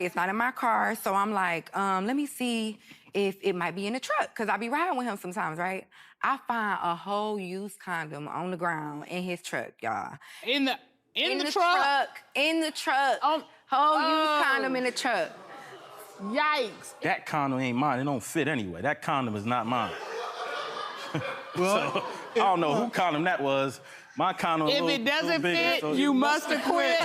It's not in my car, so I'm like, let me see if it might be in the truck, because I be riding with him sometimes, right? I find a whole used condom on the ground in his truck, y'all. In the truck? In the truck. Used condom in the truck. Yikes. That condom ain't mine. It don't fit anyway. That condom is not mine. Well, so, I don't know who condom that was. My condom. If it doesn't fit, you must have quit.